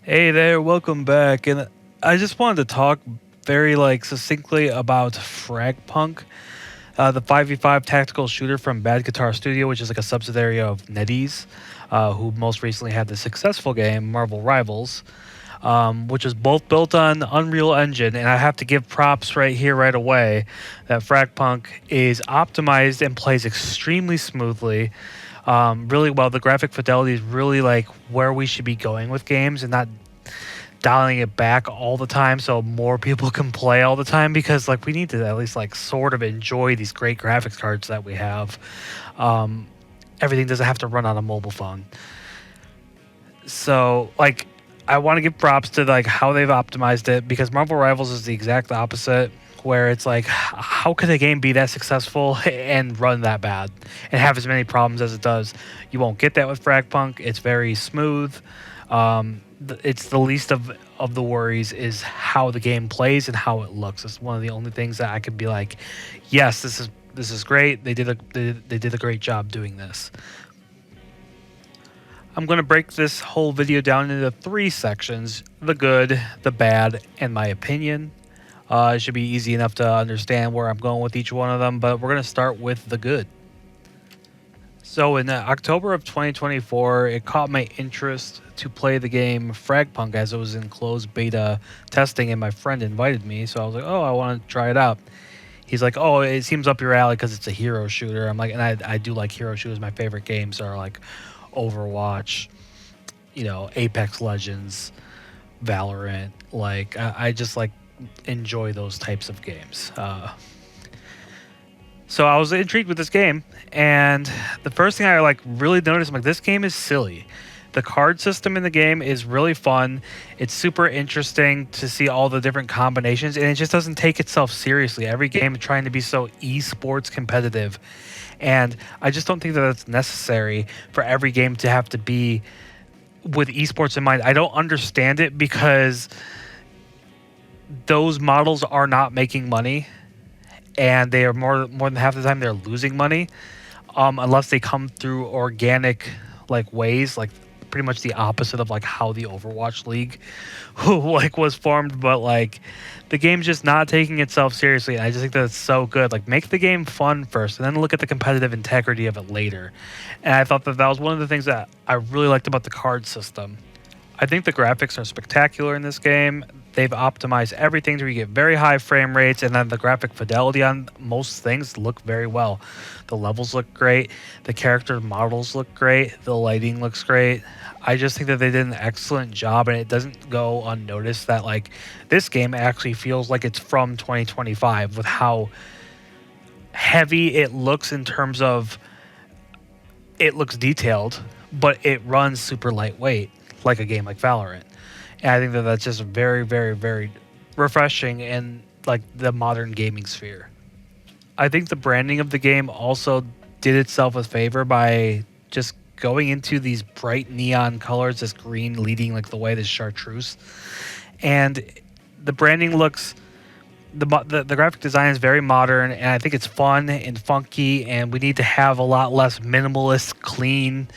Hey there, welcome back. And I just wanted to talk very succinctly about FRAGPUNK, the 5v5 tactical shooter from Bad Guitar Studio, which is like a subsidiary of NetEase, who most recently had the successful game Marvel Rivals, which is both built on Unreal Engine. And I have to give props right here, right away, that FRAGPUNK is optimized and plays extremely smoothly. Really well. The graphic fidelity is really like where we should be going with games and not dialing it back all the time so more people can play all the time, because like we need to at least like sort of enjoy these great graphics cards that we have. Everything doesn't have to run on a mobile phone. So like I want to give props to like how they've optimized it, because Marvel Rivals is the exact opposite, where it's like, how could a game be that successful and run that bad and have as many problems as it does? You won't get that with FRAGPUNK. It's very smooth. It's the least of the worries is how the game plays and how it looks. It's one of the only things that I could be like, yes, this is great. They did a great job doing this. I'm going to break this whole video down into 3 sections: the good, the bad, and my opinion. It should be easy enough to understand where I'm going with each one of them, but we're going to start with the good. So in October of 2024, it caught my interest to play the game FRAGPUNK, as it was in closed beta testing, and my friend invited me, so I was like, oh, I want to try it out. He's like, oh, it seems up your alley because it's a hero shooter. I'm like, and I do like hero shooters. My favorite games are like Overwatch, Apex Legends, Valorant. Like, I just like enjoy those types of games. So I was intrigued with this game, and the first thing I like really noticed, I'm like, this game is silly. The card system in the game is really fun. It's super interesting to see all the different combinations, and it just doesn't take itself seriously. Every game is trying to be so esports competitive, and I just don't think that that's necessary for every game to have to be with esports in mind. I don't understand it, because those models are not making money, and they are more than half the time they're losing money, unless they come through organic like ways, like pretty much the opposite of like how the Overwatch League like was formed. But like the game's just not taking itself seriously, and I just think that it's so good. Like, make the game fun first and then look at the competitive integrity of it later. And I thought that that was one of the things that I really liked about the card system. I think the graphics are spectacular in this game. They've optimized everything to where you get very high frame rates, and then the graphic fidelity on most things look very well. The levels look great. The character models look great. The lighting looks great. I just think that they did an excellent job, and it doesn't go unnoticed that like this game actually feels like it's from 2025 with how heavy it looks in terms of it looks detailed, but it runs super lightweight like a game like Valorant. And I think that that's just very, very, very refreshing in like the modern gaming sphere. I think the branding of the game also did itself a favor by just going into these bright neon colors, this green leading like the way, this chartreuse. And the branding looks, the graphic design is very modern, and I think it's fun and funky, and we need to have a lot less minimalist, clean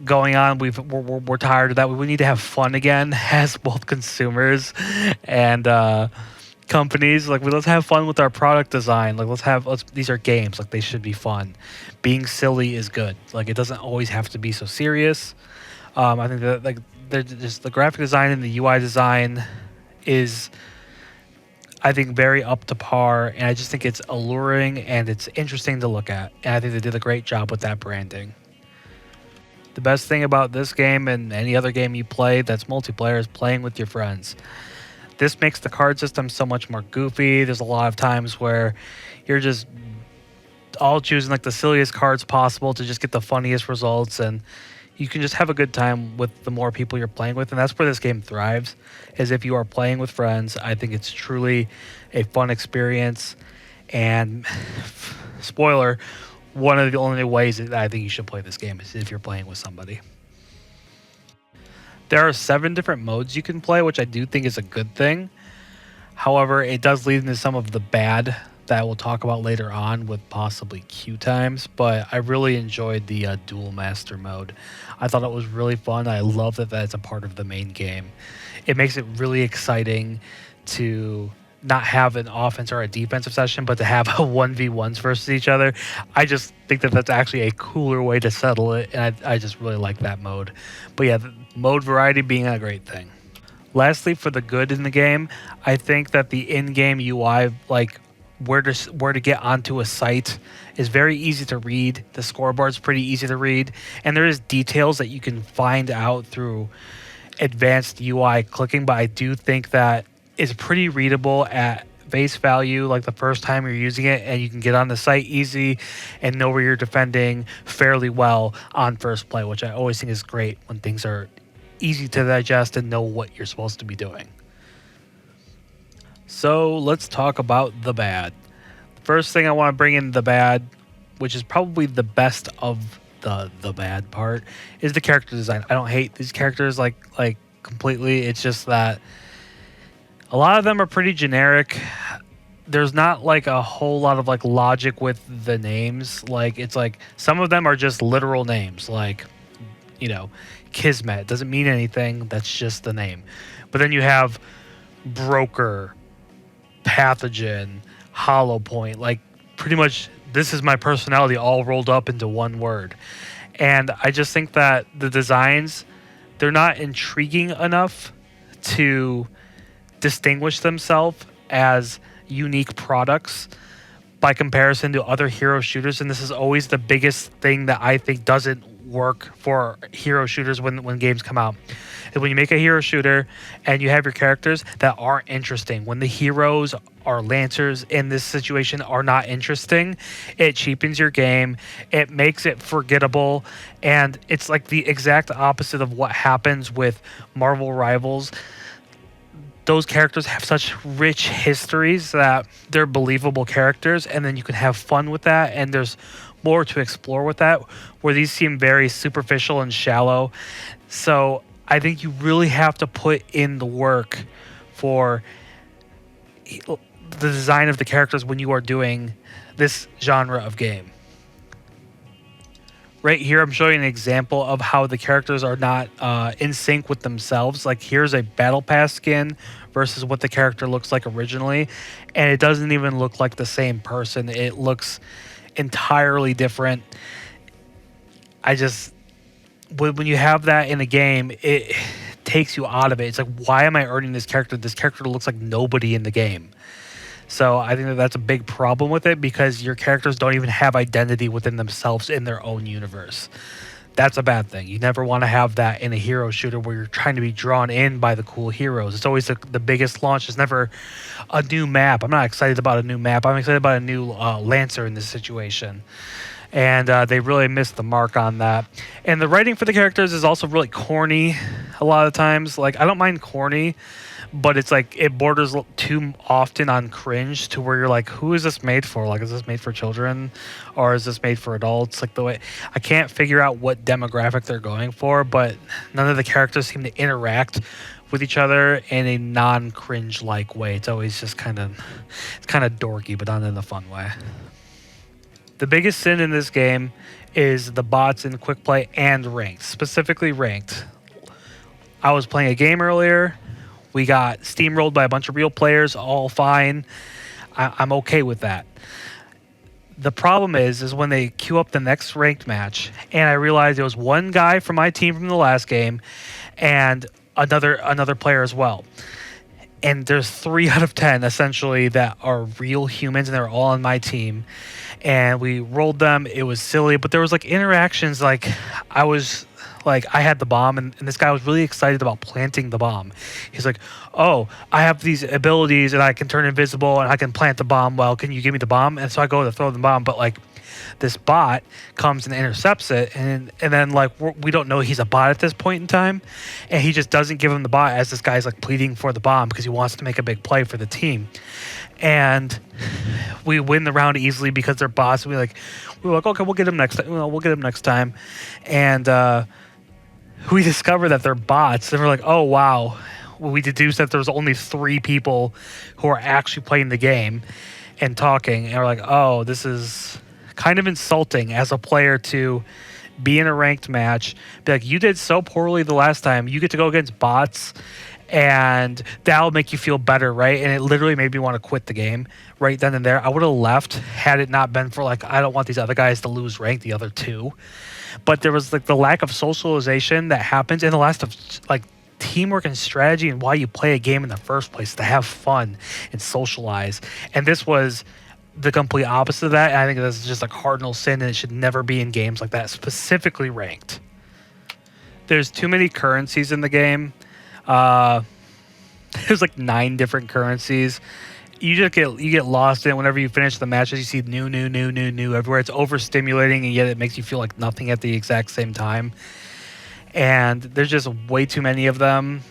going on. We're tired of that. We need to have fun again as both consumers and companies. Like, let's have fun with our product design. Like, these are games. Like, they should be fun. Being silly is good. Like, it doesn't always have to be so serious. I think that like just the graphic design and the UI design is, I think, very up to par, and I just think it's alluring and it's interesting to look at. And I think they did a great job with that branding. The best thing about this game and any other game you play that's multiplayer is playing with your friends. This makes the card system so much more goofy. There's a lot of times where you're just all choosing like the silliest cards possible to just get the funniest results, and you can just have a good time with the more people you're playing with. And that's where this game thrives, is if you are playing with friends. I think it's truly a fun experience, and spoiler, one of the only ways that I think you should play this game is if you're playing with somebody. There are 7 different modes you can play, which I do think is a good thing. However, it does lead into some of the bad that we'll talk about later on with possibly queue times, but I really enjoyed the dual master mode. I thought it was really fun. I love that that's a part of the main game. It makes it really exciting to not have an offense or a defensive session, but to have a 1v1s versus each other. I just think that that's actually a cooler way to settle it, and I just really like that mode. But yeah, the mode variety being a great thing. Lastly, for the good in the game, I think that the in-game UI, like where to get onto a site, is very easy to read. The scoreboard's pretty easy to read, and there is details that you can find out through advanced UI clicking. But I do think that it's pretty readable at face value, like the first time you're using it, and you can get on the site easy and know where you're defending fairly well on first play, which I always think is great when things are easy to digest and know what you're supposed to be doing. So let's talk about the bad. First thing I want to bring in the bad, which is probably the best of the bad part, is the character design. I don't hate these characters like completely. It's just that a lot of them are pretty generic. There's not like a whole lot of like logic with the names. Like it's like some of them are just literal names, like, you know, Kismet doesn't mean anything. That's just the name. But then you have Broker, Pathogen, Hollow Point. Like pretty much this is my personality all rolled up into one word. And I just think that the designs, they're not intriguing enough to distinguish themselves as unique products by comparison to other hero shooters. And this is always the biggest thing that I think doesn't work for hero shooters when games come out. And when you make a hero shooter and you have your characters that aren't interesting, when the heroes or lancers in this situation are not interesting, it cheapens your game, it makes it forgettable, and it's like the exact opposite of what happens with Marvel Rivals. Those characters have such rich histories that they're believable characters, and then you can have fun with that, and there's more to explore with that, where these seem very superficial and shallow. So I think you really have to put in the work for the design of the characters when you are doing this genre of game. Right here, I'm showing an example of how the characters are not in sync with themselves. Like here's a battle pass skin versus what the character looks like originally, and it doesn't even look like the same person. It looks entirely different. When you have that in a game, it takes you out of it. It's like, why am I earning this character? This character looks like nobody in the game. So I think that that's a big problem with it, because your characters don't even have identity within themselves in their own universe. That's a bad thing. You never want to have that in a hero shooter where you're trying to be drawn in by the cool heroes. It's always the biggest launch. It's never a new map. I'm not excited about a new map. I'm excited about a new Lancer in this situation. And they really missed the mark on that. And the writing for the characters is also really corny a lot of times. Like, I don't mind corny, but it's like it borders too often on cringe to where you're like, who is this made for? Like, is this made for children or is this made for adults? Like, the way I can't figure out what demographic they're going for, but none of the characters seem to interact with each other in a non-cringe like way. It's always just kind of dorky, but not in a fun way. The biggest sin in this game is the bots in quick play and ranked, specifically ranked. I was playing a game earlier. We got steamrolled by a bunch of real players, all fine. I'm okay with that. The problem is when they queue up the next ranked match, and I realized there was one guy from my team from the last game and another player as well. And there's 3 out of 10 essentially that are real humans, and they're all on my team. And we rolled them. It was silly, but there was like interactions. Like I had the bomb, and this guy was really excited about planting the bomb. He's like, oh, I have these abilities, and I can turn invisible, and I can plant the bomb. Well, can you give me the bomb? And so I go to throw the bomb, but like this bot comes and intercepts it, and then like we don't know he's a bot at this point in time, and he just doesn't give him the bot as this guy's like pleading for the bomb because he wants to make a big play for the team. And we win the round easily because they're bots. And we were like, okay, we'll get him next time. We'll get him next time. And we discover that they're bots, and we're like, oh wow. We deduced that there's only 3 people who are actually playing the game, and talking, and we're like, oh, this is kind of insulting as a player to be in a ranked match, be like, you did so poorly the last time, you get to go against bots, and that'll make you feel better, right? And it literally made me want to quit the game right then and there. I would have left had it not been for like, I don't want these other guys to lose rank, the other two. But there was like the lack of socialization that happens in the last of like teamwork and strategy and why you play a game in the first place, to have fun and socialize. And this was the complete opposite of that. And I think that's just a cardinal sin, and it should never be in games like that, specifically ranked. There's too many currencies in the game. There's like 9 different currencies. You get lost in it whenever you finish the matches. You see new everywhere. It's overstimulating, and yet it makes you feel like nothing at the exact same time. And there's just way too many of them.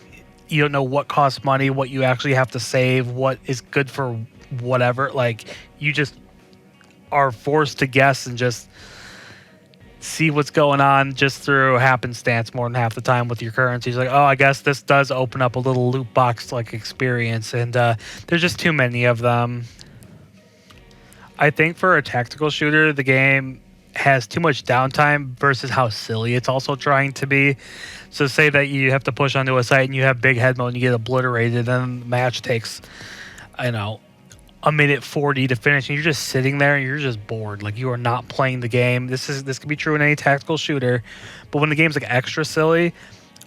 You don't know what costs money, what you actually have to save, what is good for whatever. Like, you just are forced to guess and just see what's going on just through happenstance more than half the time with your currencies. Like, oh, I guess this does open up a little loot box like experience, and there's just too many of them. I think for a tactical shooter, the game has too much downtime versus how silly it's also trying to be. So say that you have to push onto a site and you have big head mode and you get obliterated, and the match takes, I know, a minute 40 to finish, and you're just sitting there and you're just bored. Like, you are not playing the game. This can be true in any tactical shooter, but when the game's like extra silly,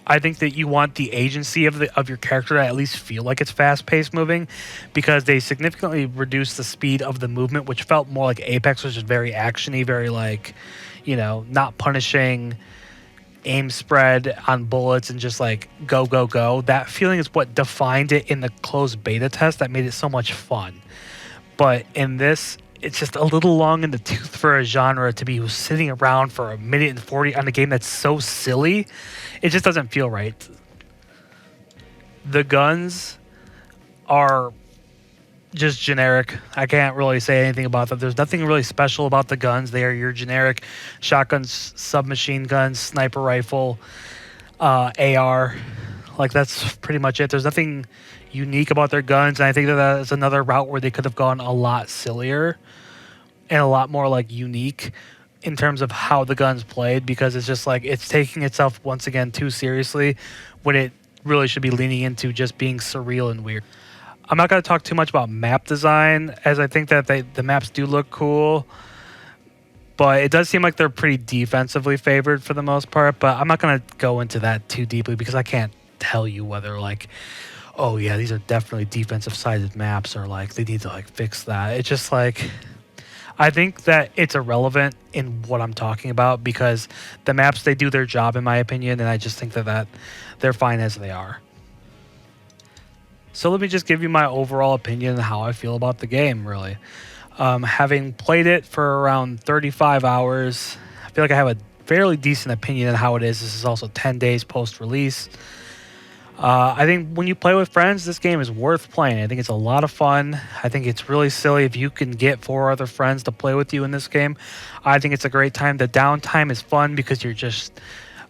I think that you want the agency of your character to at least feel like it's fast-paced moving, because they significantly reduce the speed of the movement, which felt more like Apex, which is very actiony, very like, you know, not punishing aim spread on bullets and just like go. That feeling is what defined it in the closed beta test that made it so much fun. But in this, it's just a little long in the tooth for a genre to be sitting around for a minute and 40 on a game that's so silly. It just doesn't feel right. The guns are just generic. I can't really say anything about them. There's nothing really special about the guns. They are your generic shotguns, submachine guns, sniper rifle, AR. Like, that's pretty much it. There's nothing unique about their guns, and I think that is another route where they could have gone a lot sillier and a lot more like unique in terms of how the guns played, because it's just like it's taking itself once again too seriously when it really should be leaning into just being surreal and weird. I'm not going to talk too much about map design, as I think that the maps do look cool, but it does seem like they're pretty defensively favored for the most part. But I'm not going to go into that too deeply, because I can't tell you whether like, oh yeah, these are definitely defensive sided maps, or like they need to like fix that. It's just like, I think that it's irrelevant in what I'm talking about, because the maps, they do their job in my opinion, and I just think that they're fine as they are. So let me just give you my overall opinion on how I feel about the game, really. Having played it for around 35 hours, I feel like I have a fairly decent opinion on how it is. This is also 10 days post-release. I think when you play with friends, this game is worth playing. I think it's a lot of fun. I think it's really silly if you can get 4 other friends to play with you in this game. I think it's a great time. The downtime is fun because you're just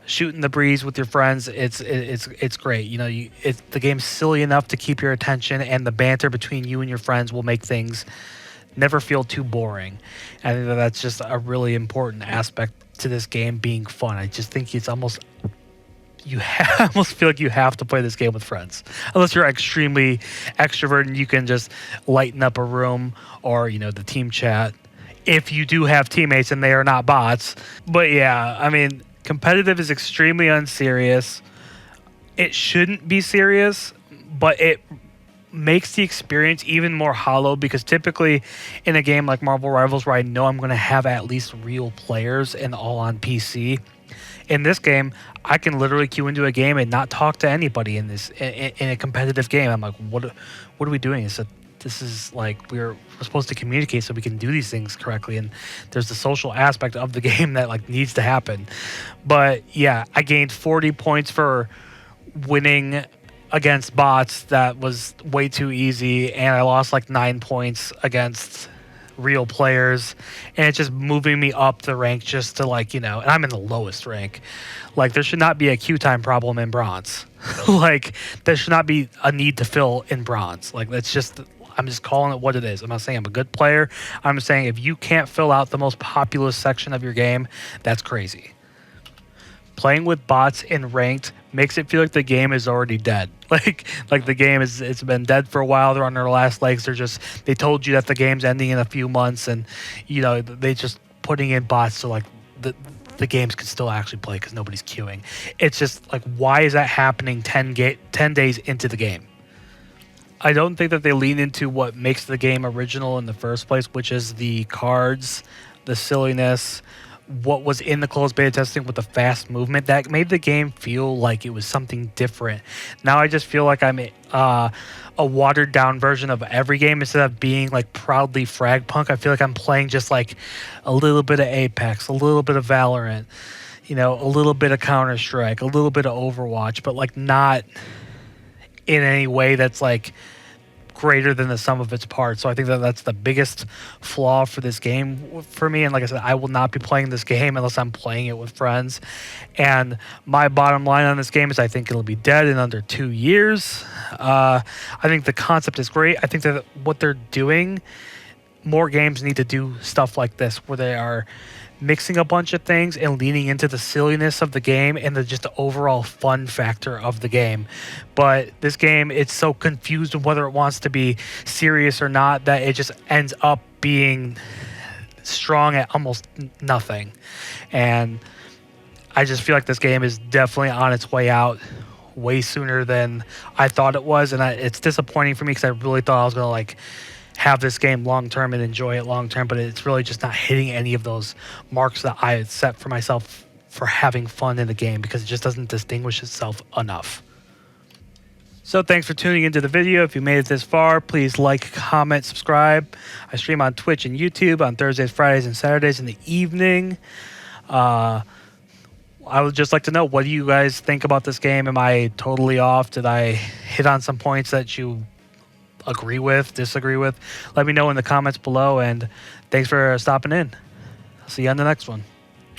shooting the breeze with your friends. It's great. You know, the game's silly enough to keep your attention, and the banter between you and your friends will make things never feel too boring. I think that's just a really important aspect to this game being fun. I just think it's almost... I almost feel like you have to play this game with friends, unless you're extremely extroverted and you can just lighten up a room, or, you know, the team chat, if you do have teammates and they are not bots. But yeah, I mean, competitive is extremely unserious. It shouldn't be serious, but it makes the experience even more hollow, because typically in a game like Marvel Rivals, where I know I'm going to have at least real players and all on PC, in this game, I can literally queue into a game and not talk to anybody in a competitive game. I'm like, what are we doing? This is like we're supposed to communicate so we can do these things correctly, and there's the social aspect of the game that like needs to happen. But yeah, I gained 40 points for winning against bots. That was way too easy, and I lost like 9 points against real players, and it's just moving me up the rank just to, like, you know, and I'm in the lowest rank. Like, there should not be a queue time problem in bronze. Like, there should not be a need to fill in bronze. Like, that's just, I'm just calling it what it is. I'm not saying I'm a good player. I'm saying if you can't fill out the most populous section of your game, that's crazy. Playing with bots in ranked makes it feel like the game is already dead. Like the game is, it's been dead for a while. They're on their last legs. They told you that the game's ending in a few months, and they just putting in bots so like the games can still actually play because nobody's queuing. It's just like, why is that happening 10 days into the game? I don't think that they lean into what makes the game original in the first place, which is the cards, the silliness, what was in the closed beta testing with the fast movement that made the game feel like it was something different. Now I just feel like I'm a watered down version of every game instead of being like proudly FRAGPUNK. I feel like I'm playing just like a little bit of Apex, a little bit of Valorant, a little bit of Counter-Strike, a little bit of Overwatch, but like not in any way that's like greater than the sum of its parts. So I think that that's the biggest flaw for this game for me. And like I said, I will not be playing this game unless I'm playing it with friends. And my bottom line on this game is I think it'll be dead in under 2 years. I think the concept is great. I think that what they're doing, more games need to do stuff like this where they are mixing a bunch of things and leaning into the silliness of the game and just the overall fun factor of the game. But this game, it's so confused on whether it wants to be serious or not that it just ends up being strong at almost nothing. And I just feel like this game is definitely on its way out way sooner than I thought it was. And it's disappointing for me because I really thought I was going to like have this game long term and enjoy it long term, but it's really just not hitting any of those marks that I had set for myself for having fun in the game because it just doesn't distinguish itself enough. So thanks for tuning into the video. If you made it this far, please like, comment, subscribe. I stream on Twitch and YouTube on Thursdays, Fridays, and Saturdays in the evening. I would just like to know, what do you guys think about this game? Am I totally off? Did I hit on some points that you agree with, disagree with? Let me know in the comments below, and thanks for stopping in. I'll see you on the next one.